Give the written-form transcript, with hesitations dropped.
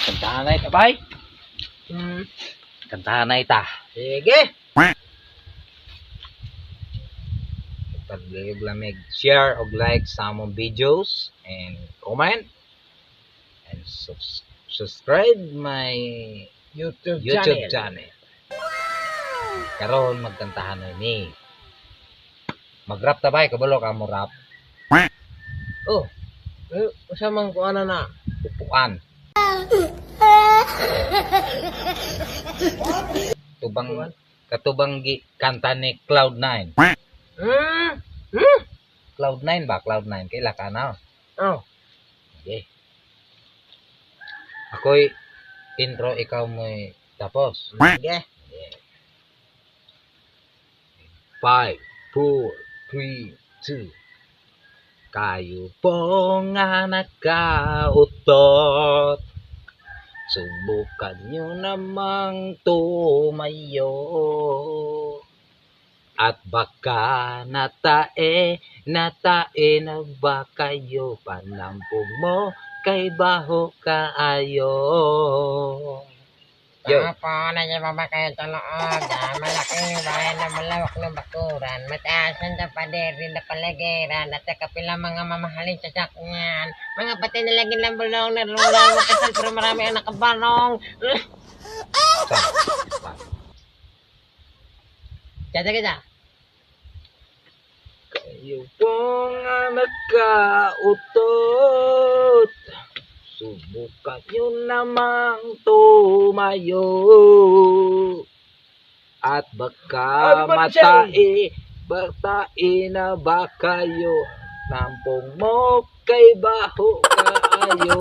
Kantahan na ita, bay. Kantahan na ita. Sige. Pag-lamig, share o like sa among videos and comment and subscribe my YouTube channel. Karon magkantahan na ni. Mag-rap ta bay, kabalo ka mo rap. Oh. Usa man ko ana na. Upuan. Tubang katubang kanta ni Cloud9. Cloud9 ba? Cloud9 kaila ka na. Oh. Okay. Ako'y intro, ikaw mo'y tapos. Sige. 5, 4, 3, 2. Kayo po nga nakautot, subukan nyo namang tumayo. At baka natae na ba kayo, panampog mo kay baho kaayo. Yo. Po na niya babakay sa loob. Malaking bayan na malawak ng bakuran. Mataas ang pader na palagiran. At kapila mga mamahalin sa sakyan. Mga pati nilagin ng bulong na lulang. Makasal pero marami ang nakabalong. Kada kada. Kayo po nga nakautot, subukan nyo namang tumayo. At baka matae na ba kayo, nampong mo kay baho kaayo.